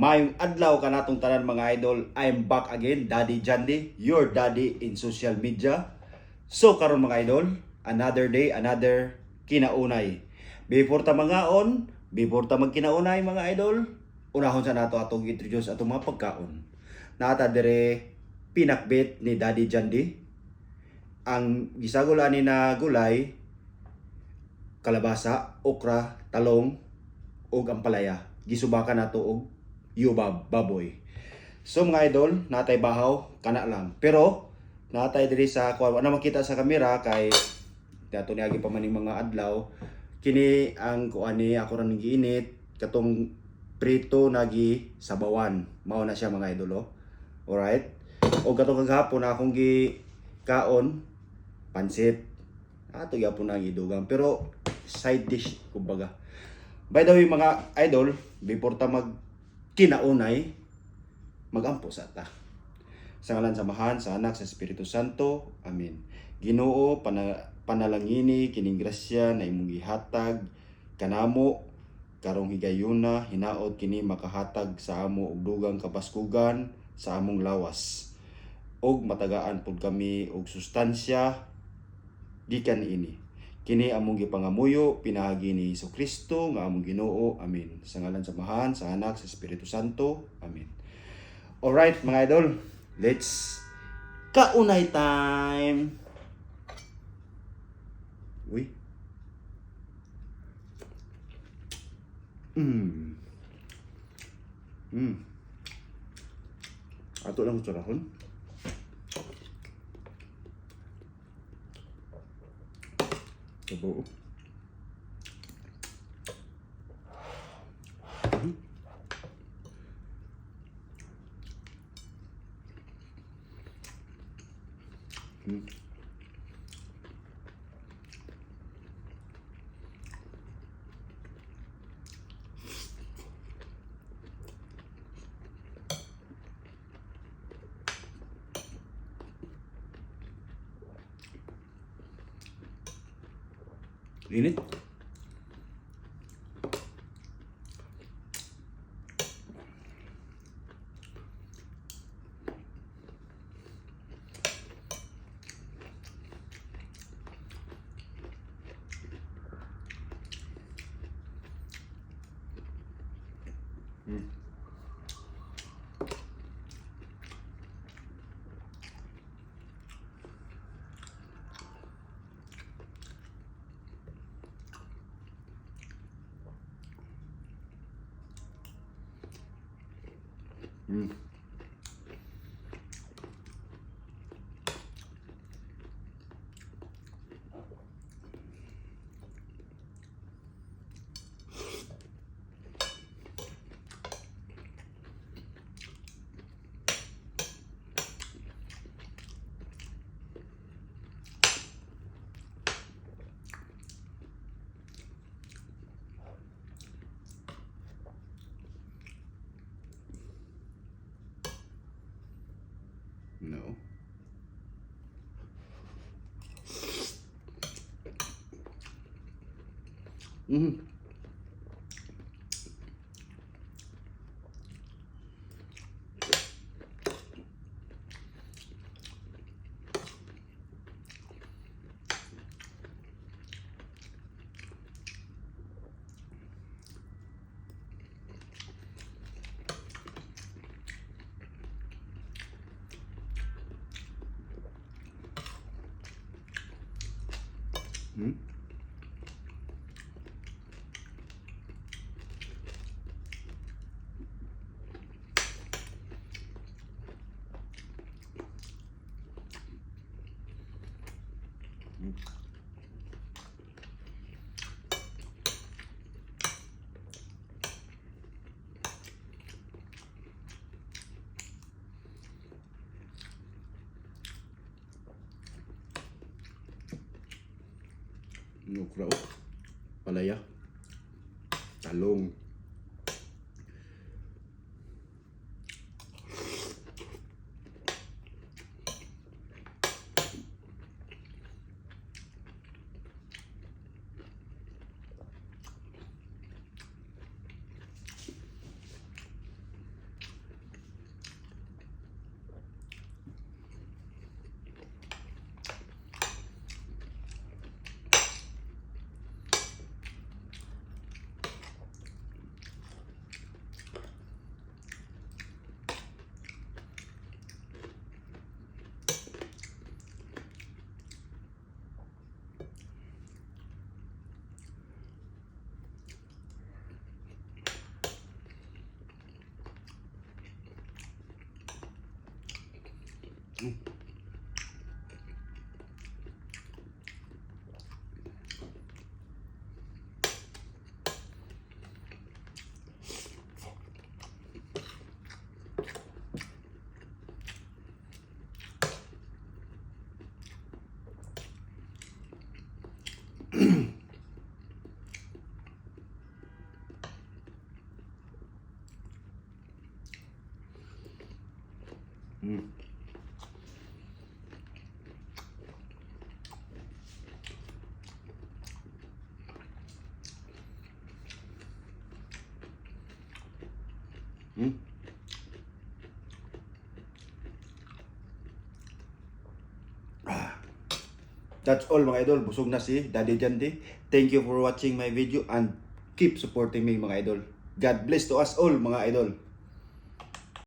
Mayong adlaw ka natong tanan mga idol. I'm back again, Daddy Jandy, your daddy in social media. So karon mga idol, another day, another kinaunay. Before ta mangaon, before ta magkinaunay mga idol, unahon sa nato atong introduce atong mga pagkaon. Nata dire pinakbit ni Daddy Jandy. Ang gisagulan ni na gulay, kalabasa, okra, talong, ug ampalaya. Gisubakan nato og yubab, baboy. So mga idol, natay bahaw, kana lang. Pero natay diri sa kuha na makita sa kamera kay dato ni agi pa man mga adlaw. Kini ang kuan ni ako ra ning giinit katong prito nagi sabawan. Mao na siya mga idol. Alright? O katong kagahapon akong gi kaon pansit. Ato gyapon na gidugang pero side dish kumbaga. By the way mga idol, before ta mag kinaunay, magampo sa ta. Sa ngalan sa Amahan, sa Anak, sa Espiritu Santo. Amen. Ginoo, panalangini kining grasya na imong gihatag kanamo karong higayuna, hinaot kini makahatag sa amo og dugang kapaskugan sa among lawas. Og matagaan pud kami og sustansya gikan ini. Kini among gipangamuyo pinagi ni Jesucristo nga among Ginoo. Amen. Sa ngalan sa Amahan, sa Anak, sa Espiritu Santo. Amen. Alright mga idol, let's kaunay time. Uy. Ato lang sarahon. Tabo. Init. No. Okra, palaya, talong. Mm. Mm. That's all mga idol. Busog na si Daddy Jandy. Thank you for watching my video and keep supporting me mga idol. God bless to us all mga idol.